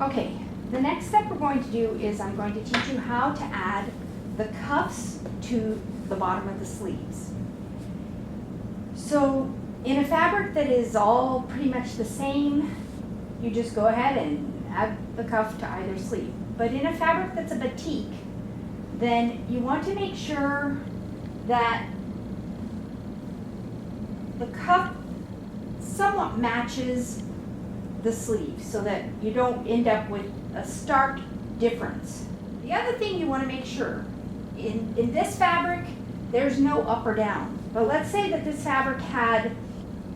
Okay, the next step we're going to do is I'm going to teach you how to add the cuffs to the bottom of the sleeves. So in a fabric that is all pretty much the same, you just go ahead and add the cuff to either sleeve. But in a fabric that's a batik, then you want to make sure that the cuff somewhat matches the sleeve so that you don't end up with a stark difference. The other thing you want to make sure, in this fabric, there's no up or down. But let's say that this fabric had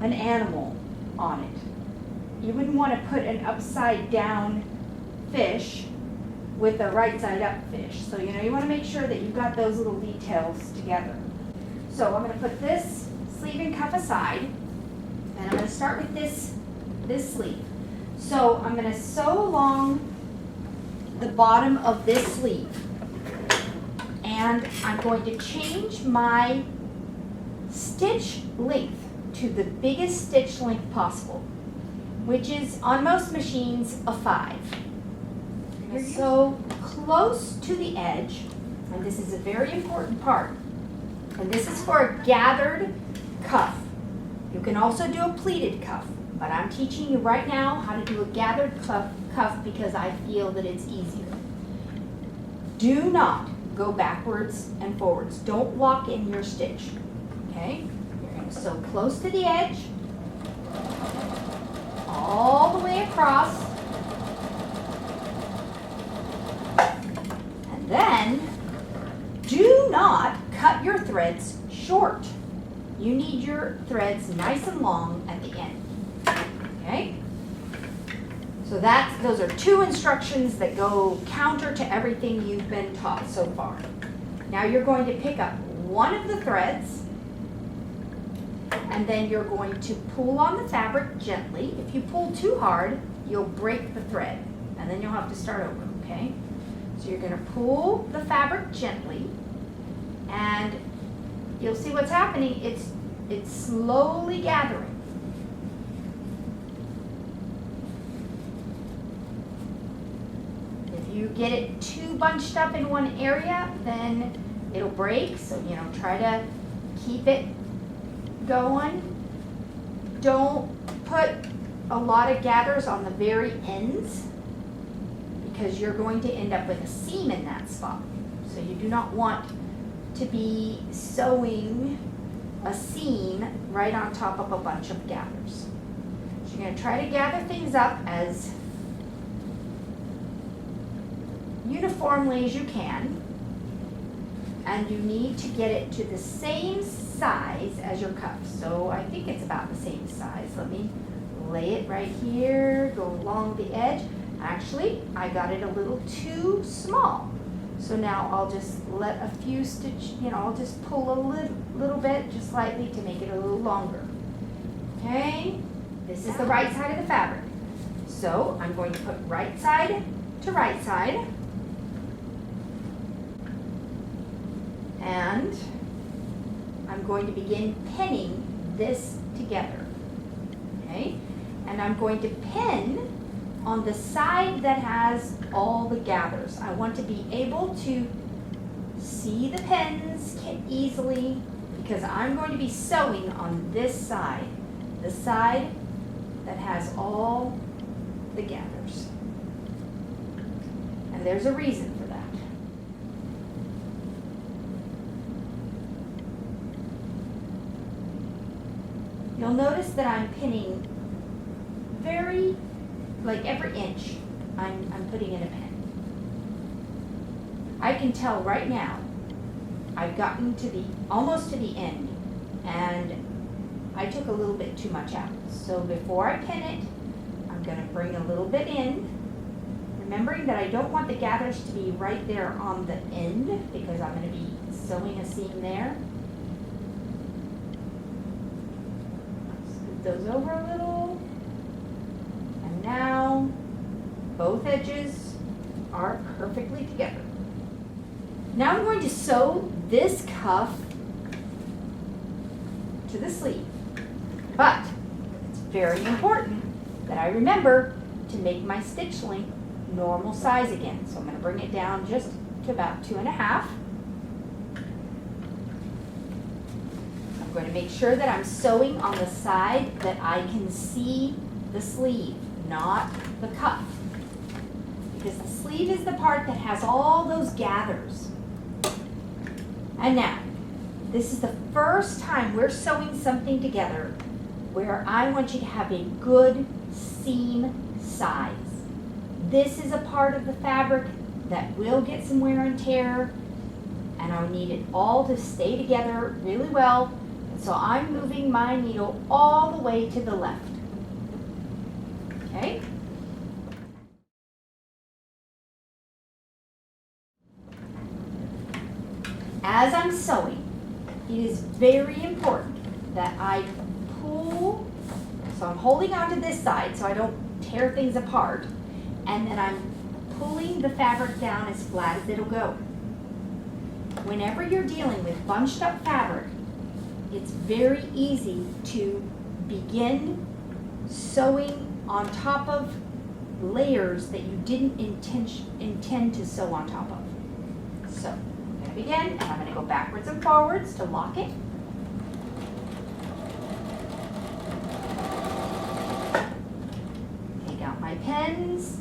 an animal on it. You wouldn't want to put an upside down fish with a right side up fish. So you want to make sure that you've got those little details together. So I'm going to put this sleeve and cuff aside, and I'm going to start with this sleeve. So I'm going to sew along the bottom of this sleeve, and I'm going to change my stitch length to the biggest stitch length possible, which is on most machines a 5. I'm going to sew close to the edge, and this is a very important part, and this is for a gathered cuff. You can also do a pleated cuff, but I'm teaching you right now how to do a gathered cuff because I feel that it's easier. Do not go backwards and forwards. Don't lock in your stitch, okay? You're going to sew close to the edge, all the way across, and then do not cut your threads short. You need your threads nice and long at the end. Okay? So those are 2 instructions that go counter to everything you've been taught so far. Now you're going to pick up one of the threads, and then you're going to pull on the fabric gently. If you pull too hard, you'll break the thread, and then you'll have to start over, okay? So you're going to pull the fabric gently, and you'll see what's happening. It's slowly gathering. If you get it too bunched up in one area, then it'll break. So, try to keep it going. Don't put a lot of gathers on the very ends because you're going to end up with a seam in that spot. So you do not want to be sewing a seam right on top of a bunch of gathers. So you're going to try to gather things up as uniformly as you can, and you need to get it to the same size as your cuff. So I think it's about the same size. Let me lay it right here, go along the edge. Actually, I got it a little too small. So now I'll just let a few stitch, I'll just pull a little bit, just slightly, to make it a little longer. Okay, this is the right side of the fabric. So I'm going to put right side to right side. And I'm going to begin pinning this together. Okay, and I'm going to pin on the side that has all the gathers. I want to be able to see the pins easily because I'm going to be sewing on this side, the side that has all the gathers. And there's a reason for that. You'll notice that I'm pinning every inch I'm putting in a pin. I can tell right now I've gotten to almost to the end, and I took a little bit too much out. So before I pin it, I'm going to bring a little bit in, remembering that I don't want the gathers to be right there on the end because I'm going to be sewing a seam there. Scoot those over a little. And now both edges are perfectly together. Now I'm going to sew this cuff to the sleeve, but it's very important that I remember to make my stitch length normal size again. So I'm going to bring it down just to about 2.5. I'm going to make sure that I'm sewing on the side that I can see the sleeve, not the cuff. Because the sleeve is the part that has all those gathers. And now, this is the first time we're sewing something together where I want you to have a good seam size. This is a part of the fabric that will get some wear and tear, and I need it all to stay together really well. And so I'm moving my needle all the way to the left. Okay? As I'm sewing, it is very important that I pull, so I'm holding onto this side so I don't tear things apart, and then I'm pulling the fabric down as flat as it'll go. Whenever you're dealing with bunched up fabric, it's very easy to begin sewing on top of layers that you didn't intend to sew on top of. So I'm going to begin, and I'm going to go backwards and forwards to lock it. Take out my pens.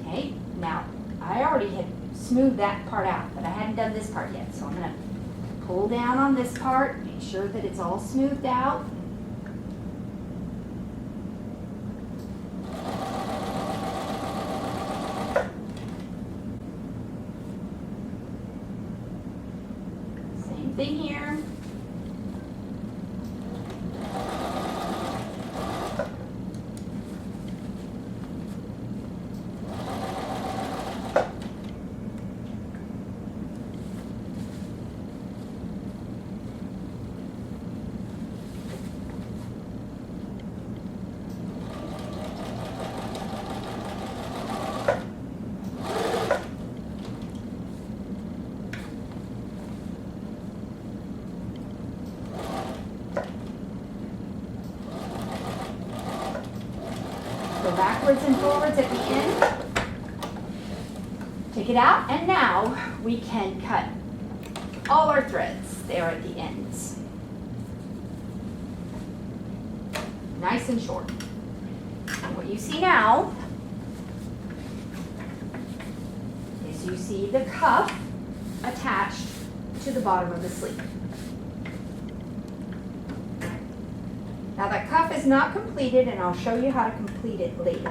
Okay, now I already had smoothed that part out, but I hadn't done this part yet. So I'm going to pull down on this part, make sure that it's all smoothed out. Same thing here. Go backwards and forwards at the end. Take it out, and now we can cut all our threads there at the ends. Nice and short. And what you see now is you see the cuff attached to the bottom of the sleeve. Now that cuff is not completed, and I'll show you how to complete it later.